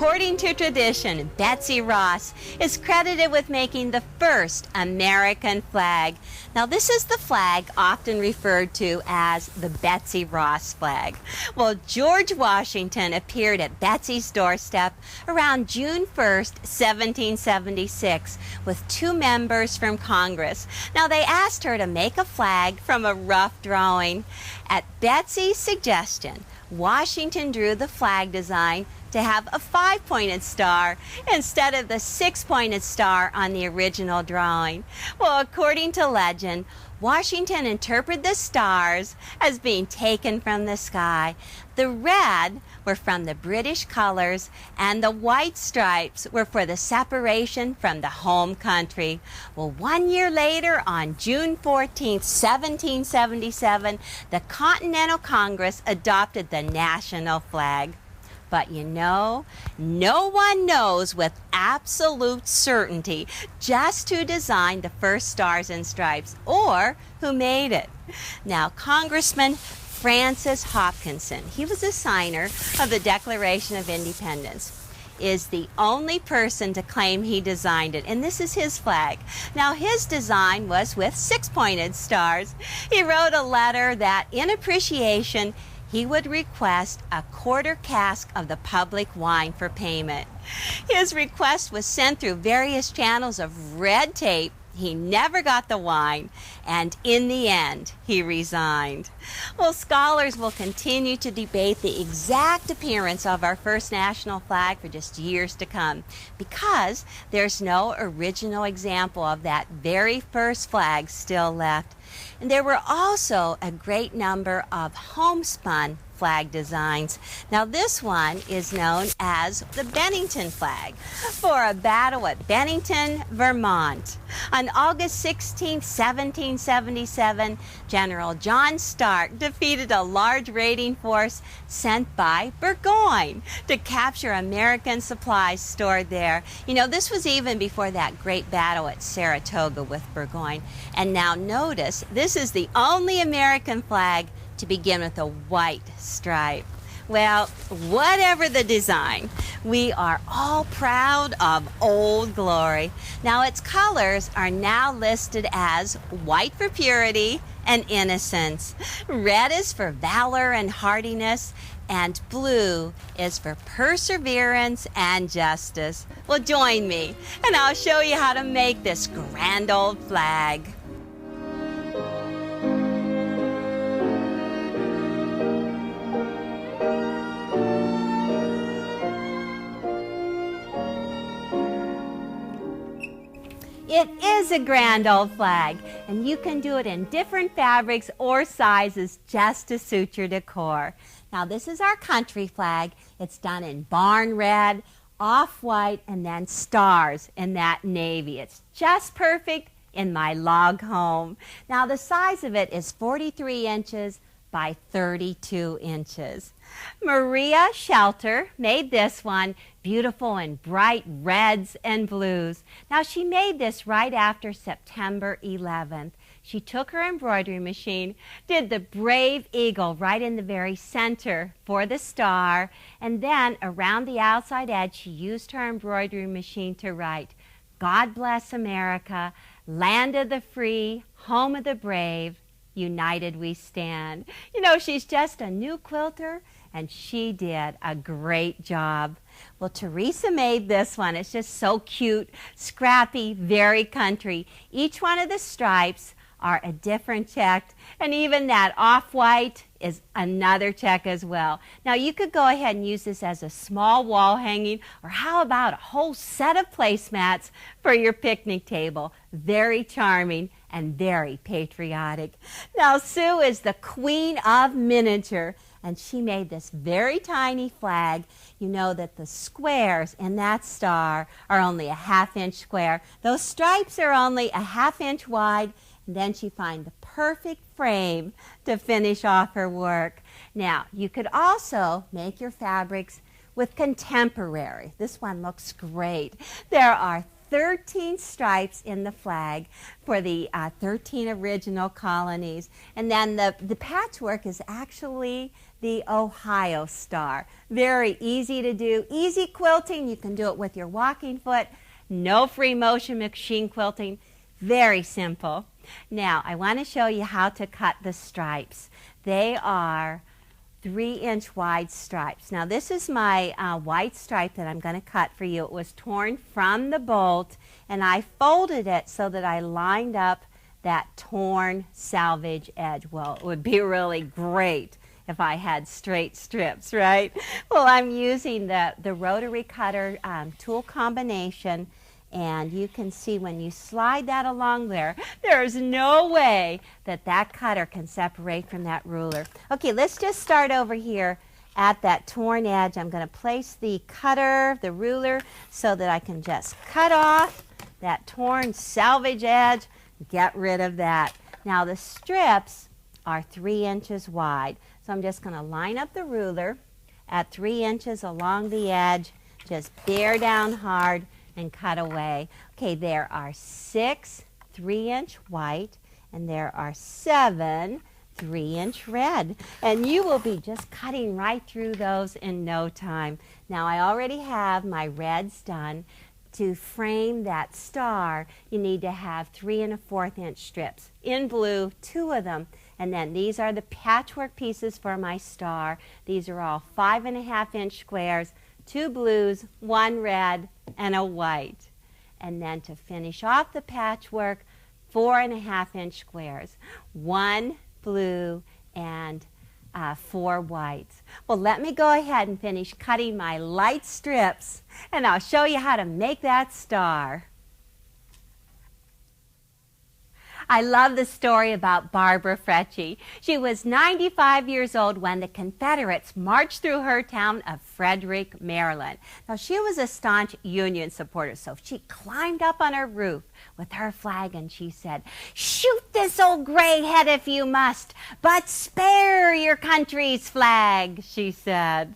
according to tradition, Betsy Ross is credited with making the first American flag. Now, this is the flag often referred to as the Betsy Ross flag. Well, George Washington appeared at Betsy's doorstep around June 1st, 1776, with 2 members from Congress. Now, they asked her to make a flag from a rough drawing. At Betsy's suggestion, Washington drew the flag design to have a 5-pointed star instead of the 6-pointed star on the original drawing. Well, according to legend, Washington interpreted the stars as being taken from the sky. The red were from the British colors, and the white stripes were for the separation from the home country. Well, 1 year later, on June 14th, 1777, the Continental Congress adopted the national flag. But you know, no one knows with absolute certainty just who designed the first stars and stripes or who made it. Now, Congressman Francis Hopkinson, he was a signer of the Declaration of Independence, is the only person to claim he designed it, and this is his flag. Now, his design was with 6-pointed stars. He wrote a letter that, in appreciation, he would request a quarter cask of the public wine for payment. His request was sent through various channels of red tape. He never got the wine, and in the end, he resigned. Well, scholars will continue to debate the exact appearance of our first national flag for just years to come, because there's no original example of that very first flag still left. And there were also a great number of homespun flag designs. Now, this one is known as the Bennington flag for a battle at Bennington, Vermont. On August 16, 1777, General John Stark defeated a large raiding force sent by Burgoyne to capture American supplies stored there. You know, this was even before that great battle at Saratoga with Burgoyne. And now notice, this is the only American flag to begin with a white stripe. Well, whatever the design, we are all proud of Old Glory. Now, its colors are now listed as white for purity and innocence. Red is for valor and hardiness, and blue is for perseverance and justice. Well, join me, and I'll show you how to make this grand old flag. It is a grand old flag, and you can do it in different fabrics or sizes just to suit your decor. Now, this is our country flag. It's done in barn red, off-white, and then stars in that navy. It's just perfect in my log home. Now, the size of it is 43 inches by 32 inches. Maria Shelter made this one beautiful in bright reds and blues. Now, she made this right after September 11th. She took her embroidery machine, did the brave eagle right in the very center for the star, and then around the outside edge, she used her embroidery machine to write, "God bless America, land of the free, home of the brave, united we stand." You know, she's just a new quilter, and she did a great job. Well, Teresa made this one. It's just so cute, scrappy, very country. Each one of the stripes are a different check, and even that off-white is another check as well. Now, you could go ahead and use this as a small wall hanging, or how about a whole set of placemats for your picnic table? Very charming and very patriotic. Now, Sue is the queen of miniature, and she made this very tiny flag. You know that the squares in that star are only a ½ inch square. Those stripes are only a ½ inch wide, and then she found the perfect frame to finish off her work. Now, you could also make your fabrics with contemporary. This one looks great. There are 13 stripes in the flag for the 13 original colonies. And then the patchwork is actually the Ohio star. Very easy to do, easy quilting. You can do it with your walking foot. No free motion machine quilting. Very simple. Now, I want to show you how to cut the stripes. They are 3-inch wide stripes. Now, this is my white stripe that I'm going to cut for you. It was torn from the bolt, and I folded it so that I lined up that torn salvage edge. Well, it would be really great if I had straight strips, right? Well, I'm using the rotary cutter tool combination, and you can see when you slide that along there, there's no way that that cutter can separate from that ruler. Okay, let's just start over here at that torn edge. I'm going to place the cutter, the ruler, so that I can just cut off that torn salvage edge, get rid of that. Now the strips are 3 inches wide, so I'm just going to line up the ruler at 3 inches along the edge, just bear down hard, and cut away. Okay, there are 6 3-inch white, and there are 7 3-inch red. And you will be just cutting right through those in no time. Now, I already have my reds done. To frame that star, you need to have 3 1/4-inch strips. In blue, 2 of them. And then these are the patchwork pieces for my star. These are all 5 1/2-inch squares, 2 blues, 1 red, and a white. And then to finish off the patchwork, 4 1/2-inch squares, 1 blue and 4 whites. Well, let me go ahead and finish cutting my light strips, and I'll show you how to make that star. I love the story about Barbara Frecce. She was 95 years old when the Confederates marched through her town of Frederick, Maryland. Now, she was a staunch Union supporter, so she climbed up on her roof with her flag and she said, "Shoot this old gray head if you must, but spare your country's flag," she said.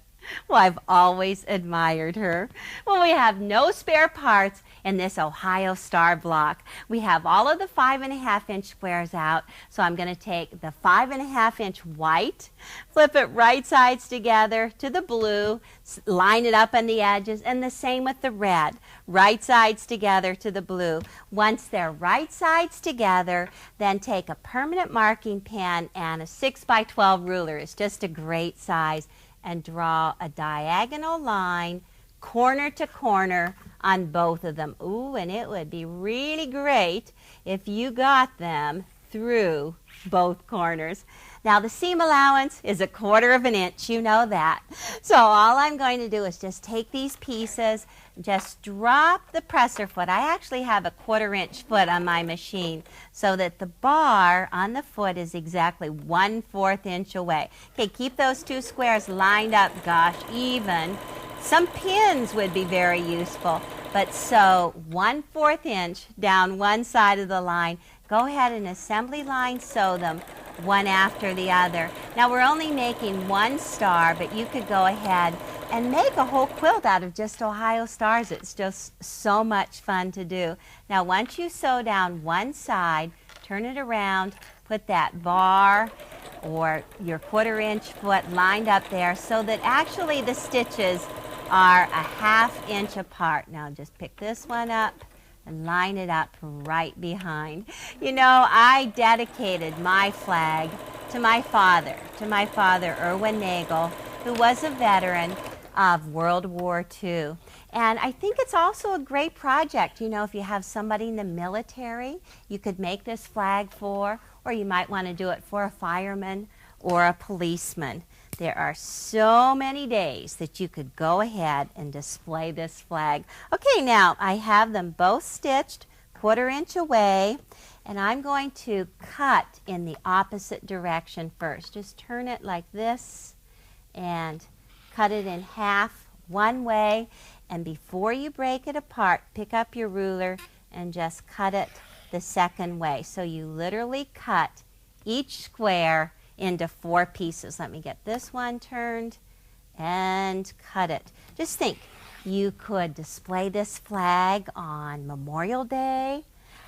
Well, I've always admired her. Well, we have no spare parts in this Ohio star block. We have all of the 5 1/2-inch squares out, so I'm going to take the 5 1/2-inch white, flip it right sides together to the blue, line it up on the edges, and the same with the red, right sides together to the blue. Once they're right sides together, then take a permanent marking pen and a 6x12 ruler. It's just a great size, and draw a diagonal line corner to corner on both of them. Ooh, and it would be really great if you got them through both corners. Now the seam allowance is 1/4 inch, you know that. So all I'm going to do is just take these pieces, just drop the presser foot. I actually have a 1/4 inch foot on my machine so that the bar on the foot is exactly 1/4 inch away. Okay, keep those 2 squares lined up, gosh, even. Some pins would be very useful, but sew 1/4 inch down one side of the line. Go ahead and assembly line sew them one after the other. Now we're only making 1 star, but you could go ahead and make a whole quilt out of just Ohio stars. It's just so much fun to do. Now once you sew down one side, turn it around, put that bar or your 1/4 inch foot lined up there so that actually the stitches are 1/2 inch apart. Now just pick this one up and line it up right behind. You know, I dedicated my flag to my father, Irwin Nagel, who was a veteran of World War II. And I think it's also a great project. You know, if you have somebody in the military, you could make this flag for, or you might want to do it for a fireman or a policeman. There are so many days that you could go ahead and display this flag. Okay, now I have them both stitched 1/4 inch away, and I'm going to cut in the opposite direction first. Just turn it like this and cut it in half one way, and before you break it apart, pick up your ruler and just cut it the second way. So you literally cut each square into 4 pieces. Let me get this one turned and cut it. Just think, You could display this flag on Memorial Day,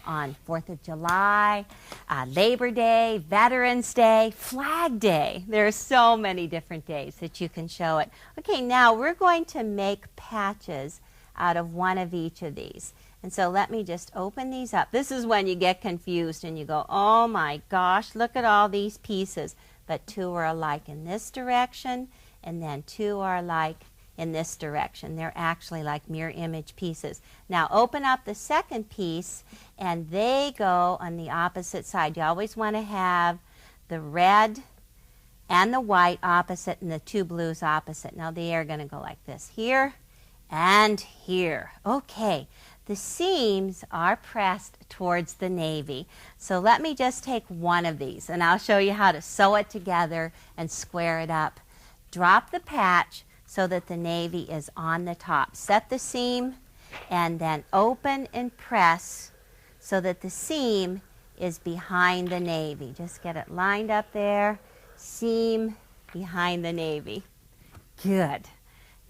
on 4th of July, Labor Day, Veterans Day, Flag Day. There are so many different days that you can show it. Okay, now we're going to make patches out of one of each of these. And so let me just open these up. This is when you get confused and you go, oh my gosh, look at all these pieces. But two are alike in this direction, and then two are alike in this direction. They're actually like mirror image pieces. Now open up the second piece, and they go on the opposite side. You always want to have the red and the white opposite and the two blues opposite. Now they are going to go like this, here and here. Okay, the seams are pressed towards the navy. So let me just take one of these, and I'll show you how to sew it together and square it up. Drop the patch so that the navy is on the top. Set the seam and then open and press so that the seam is behind the navy. Just get it lined up there, seam behind the navy. Good.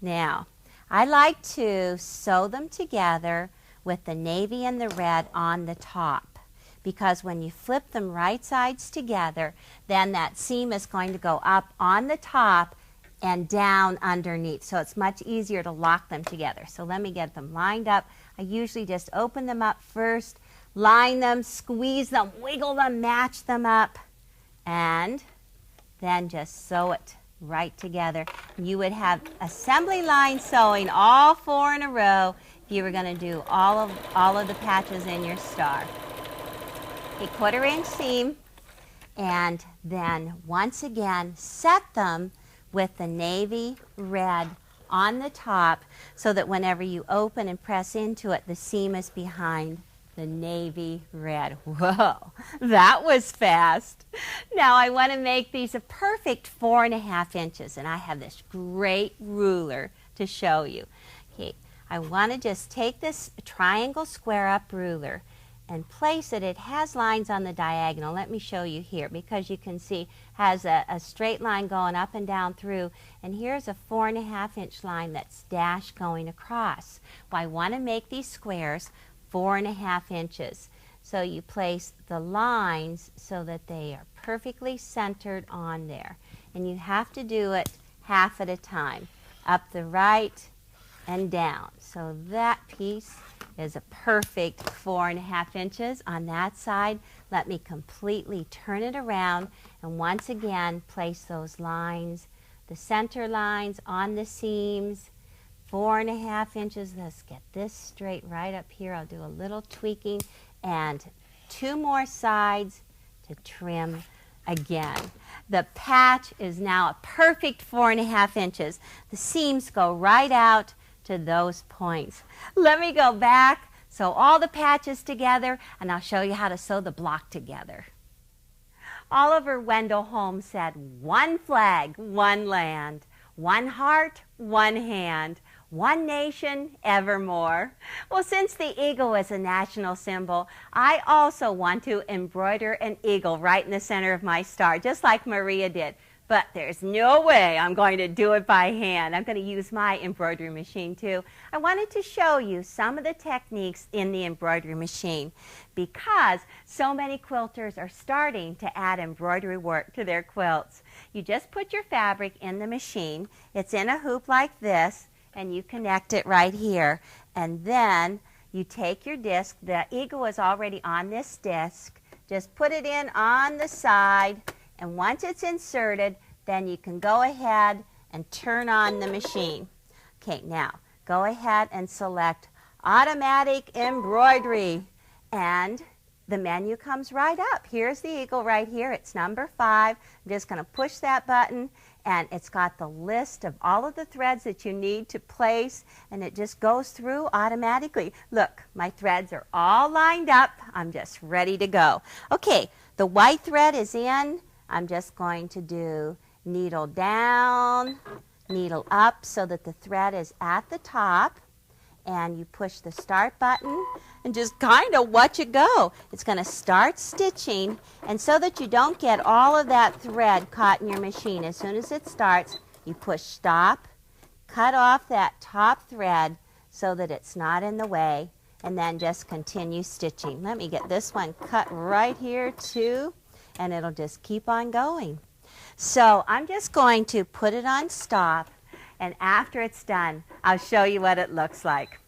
Now, I like to sew them together with the navy and the red on the top, because when you flip them right sides together, then that seam is going to go up on the top and down underneath, so it's much easier to lock them together. So let me get them lined up. I usually just open them up first, line them, squeeze them, wiggle them, match them up, and then just sew it right together. You would have assembly line sewing all four in a row if you were going to do all of the patches in your star. A 1/4 inch seam, and then once again set them with the navy red on the top so that whenever you open and press into it, the seam is behind the navy red. Whoa, that was fast. Now I want to make these a perfect 4.5 inches, and I have this great ruler to show you. Okay, I want to just take this triangle square up ruler and place it. It has lines on the diagonal. Let me show you here, because you can see has a straight line going up and down through, and here's a 4.5 inch line that's dashed going across. Well, I want to make these squares 4.5 inches. So you place the lines so that they are perfectly centered on there. And you have to do it half at a time, up the right and down. So that piece is a perfect 4.5 inches on that side. Let me completely turn it around and once again place those lines, the center lines on the seams, 4.5 inches. Let's get this straight right up here. I'll do a little tweaking, and 2 more sides to trim again. The patch is now a perfect 4.5 inches. The seams go right out to those points. Let me go back, sew all the patches together, and I'll show you how to sew the block together. Oliver Wendell Holmes said, "One flag, one land, one heart, one hand, one nation, evermore." Well, since the eagle is a national symbol, I also want to embroider an eagle right in the center of my star, just like Maria did. But there's no way I'm going to do it by hand. I'm going to use my embroidery machine too. I wanted to show you some of the techniques in the embroidery machine, because so many quilters are starting to add embroidery work to their quilts. You just put your fabric in the machine. It's in a hoop like this, and you connect it right here. And then you take your disc. The eagle is already on this disc. Just put it in on the side. And once it's inserted, then you can go ahead and turn on the machine. Okay, now go ahead and select Automatic Embroidery. And the menu comes right up. Here's the eagle right here. It's number 5. I'm just going to push that button, and it's got the list of all of the threads that you need to place, and it just goes through automatically. Look, my threads are all lined up. I'm just ready to go. Okay, the white thread is in. I'm just going to do needle down, needle up so that the thread is at the top, and you push the start button and just kind of watch it go. It's going to start stitching, and so that you don't get all of that thread caught in your machine, as soon as it starts, you push stop, cut off that top thread so that it's not in the way, and then just continue stitching. Let me get this one cut right here too, and it'll just keep on going. So I'm just going to put it on stop, and after it's done, I'll show you what it looks like.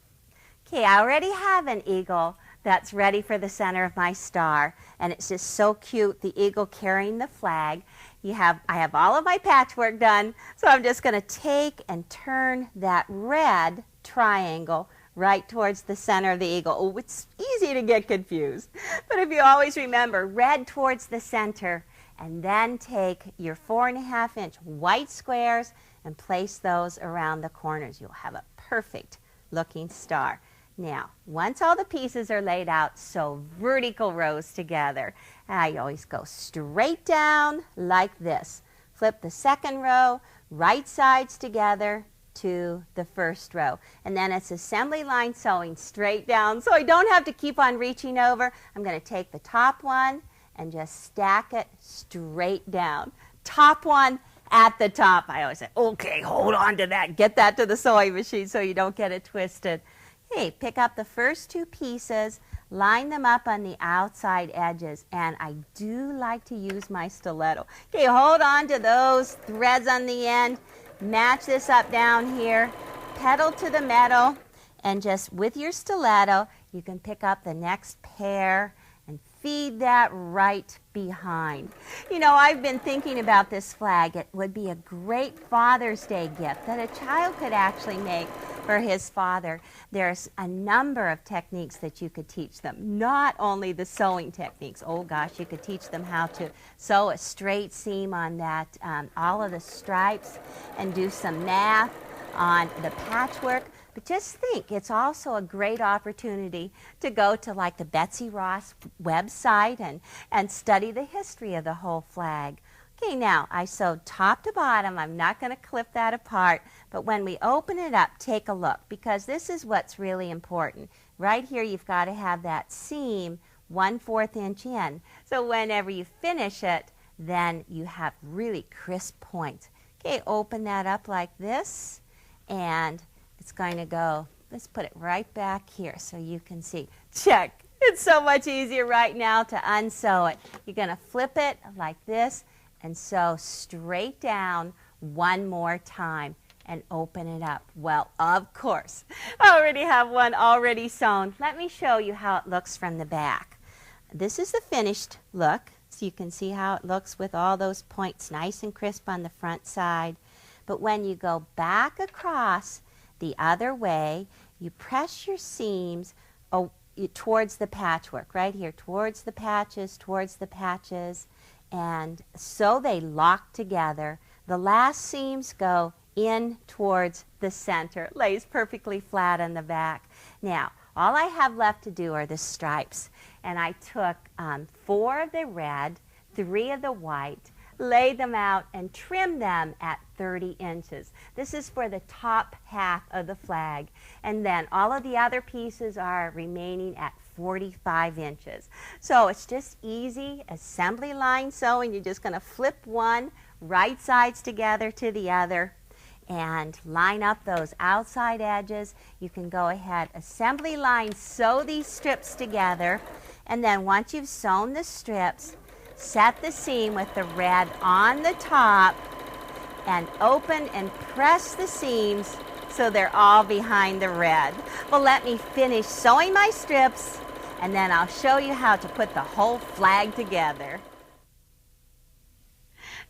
Okay, I already have an eagle that's ready for the center of my star, and it's just so cute, the eagle carrying the flag. I have all of my patchwork done, so I'm just going to take and turn that red triangle right towards the center of the eagle. Oh, it's easy to get confused, but if you always remember, red towards the center, and then take your 4.5-inch white squares and place those around the corners. You'll have a perfect looking star. Now, once all the pieces are laid out, sew vertical rows together. I always go straight down like this. Flip the second row, right sides together to the first row. And then it's assembly line sewing straight down, so I don't have to keep on reaching over. I'm going to take the top one and just stack it straight down. Top one at the top. I always say, okay, hold on to that. Get that to the sewing machine so you don't get it twisted. Hey, pick up the first two pieces, line them up on the outside edges, and I do like to use my stiletto. Okay, hold on to those threads on the end, match this up down here, pedal to the metal, and just with your stiletto, you can pick up the next pair and feed that right behind. You know, I've been thinking about this flag. It would be a great Father's Day gift that a child could actually make for his father. There's a number of techniques that you could teach them, not only the sewing techniques. Oh gosh, you could teach them how to sew a straight seam on that, all of the stripes, and do some math on the patchwork. But just think, it's also a great opportunity to go to like the Betsy Ross website and study the history of the whole flag. Okay, now I sewed top to bottom. I'm not going to clip that apart, but when we open it up, take a look, because this is what's really important. Right here, you've got to have that seam 1/4 inch in. So whenever you finish it, then you have really crisp points. Okay, open that up like this, and it's going to go, let's put it right back here so you can see. Check. It's so much easier right now to unsew it. You're going to flip it like this and sew straight down one more time and open it up. Well, of course, I already have one already sewn. Let me show you how it looks from the back. This is the finished look, so you can see how it looks with all those points nice and crisp on the front side. But when you go back across the other way, you press your seams towards the patchwork, right here, towards the patches, and so they lock together. The last seams go in towards the center. It lays perfectly flat on the back. Now, all I have left to do are the stripes, and I took 4 of the red, 3 of the white, laid them out and trimmed them at 30 inches. This is for the top half of the flag, and then all of the other pieces are remaining at 45 inches. So it's just easy assembly line sewing. You're just going to flip one, right sides together to the other, and line up those outside edges. You can go ahead, assembly line, sew these strips together, and then once you've sewn the strips, set the seam with the red on the top and open and press the seams so they're all behind the red. Well, let me finish sewing my strips, and then I'll show you how to put the whole flag together.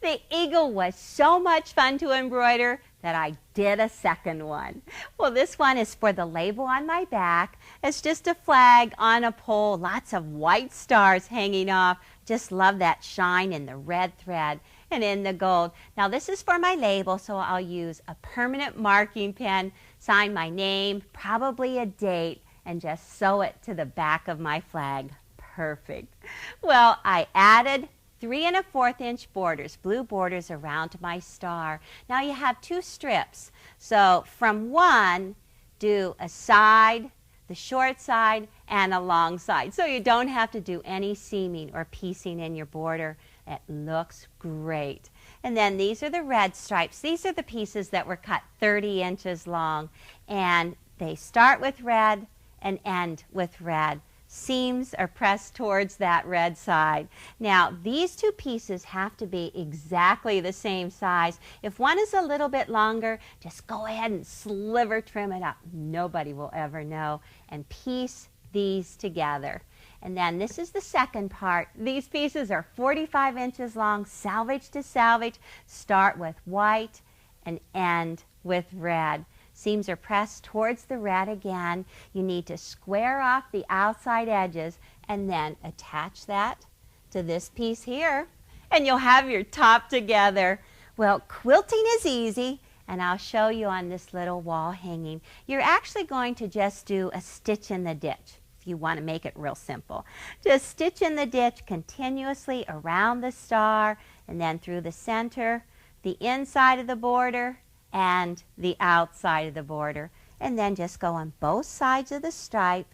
The eagle was so much fun to embroider that I did a second one. Well, this one is for the label on my back. It's just a flag on a pole, lots of white stars hanging off. Just love that shine in the red thread and in the gold. Now this is for my label, so I'll use a permanent marking pen, sign my name, probably a date, and just sew it to the back of my flag. Perfect. Well, I added 3 1/4 inch borders, blue borders around my star. Now you have 2 strips. So from one, do a side, the short side, and a long side. So you don't have to do any seaming or piecing in your border. It looks great. And then these are the red stripes. These are the pieces that were cut 30 inches long. And they start with red and end with red. Seams are pressed towards that red side. Now, these two pieces have to be exactly the same size. If one is a little bit longer, just go ahead and sliver trim it up. Nobody will ever know. And piece these together. And then this is the second part. These pieces are 45 inches long, salvage to salvage. Start with white and end with red. Seams are pressed towards the red again. You need to square off the outside edges and then attach that to this piece here. And you'll have your top together. Well, quilting is easy, and I'll show you on this little wall hanging. You're actually going to just do a stitch in the ditch. If you want to make it real simple. Just stitch in the ditch continuously around the star and then through the center, the inside of the border, and the outside of the border. And then just go on both sides of the stripe,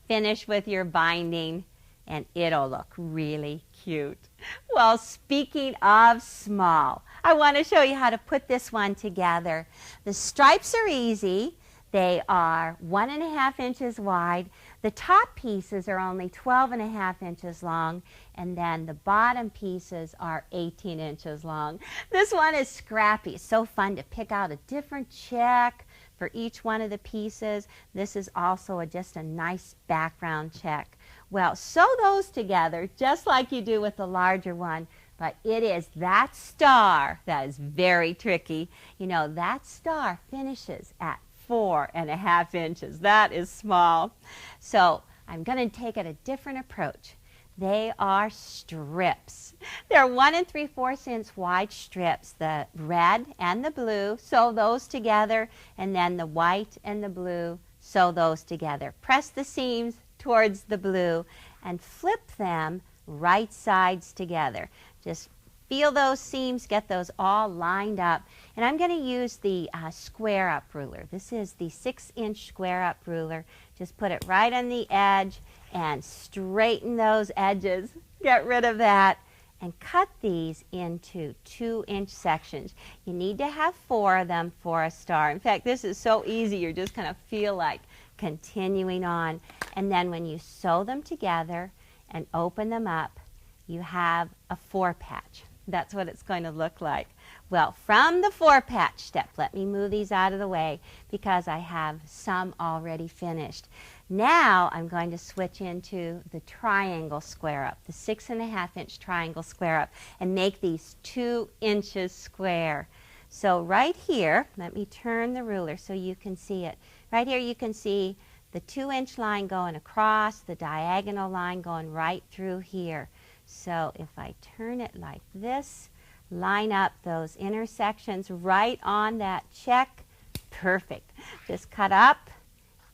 finish with your binding, and it'll look really cute. Well, speaking of small, I want to show you how to put this one together. The stripes are easy. They are 1.5 inches wide. The top pieces are only 12.5 inches long, and then the bottom pieces are 18 inches long. This one is scrappy. It's so fun to pick out a different check for each one of the pieces. This is also just a nice background check. Well, sew those together just like you do with the larger one, but it is that star that is very tricky. You know, that star finishes at 4.5 inches. That is small. So I'm going to take it a different approach. They are strips. They're 1 3/4 inch wide strips, the red and the blue. Sew those together, and then the white and the blue, sew those together. Press the seams towards the blue and flip them right sides together. Just feel those seams, get those all lined up. And I'm going to use the square up ruler. This is the 6-inch square up ruler. Just put it right on the edge and straighten those edges. Get rid of that and cut these into 2-inch sections. You need to have 4 of them for a star. In fact, this is so easy, you're just going to feel like continuing on. And then when you sew them together and open them up, you have a 4-patch. That's what it's going to look like. Well, from the 4-patch step, let me move these out of the way because I have some already finished. Now I'm going to switch into the triangle square up, the 6.5-inch triangle square up, and make these 2 inches square. So right here, let me turn the ruler so you can see it. Right here you can see the 2-inch line going across, the diagonal line going right through here. So if I turn it like this, line up those intersections right on that check, perfect. Just cut up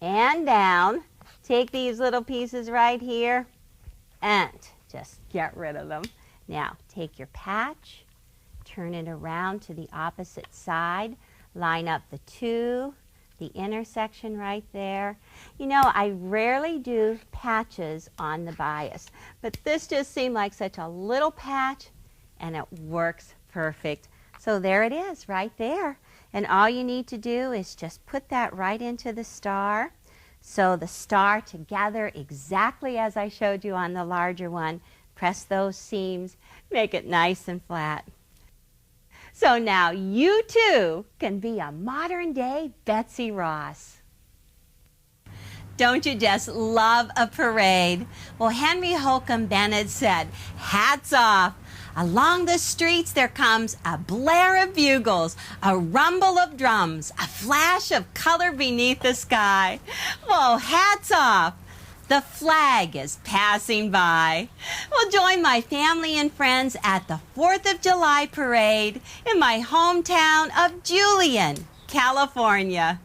and down. Take these little pieces right here and just get rid of them. Now take your patch, turn it around to the opposite side, line up the 2, the intersection right there. You know, I rarely do patches on the bias, but this just seemed like such a little patch and it works perfect. So there it is right there. And all you need to do is just put that right into the star. Sew the star together exactly as I showed you on the larger one. Press those seams, make it nice and flat. So now you too can be a modern day Betsy Ross. Don't you just love a parade? Well, Henry Holcomb Bennett said, hats off. Along the streets there comes a blare of bugles, a rumble of drums, a flash of color beneath the sky. Well, hats off. The flag is passing by. Well, join my family and friends at the 4th of July parade in my hometown of Julian, California.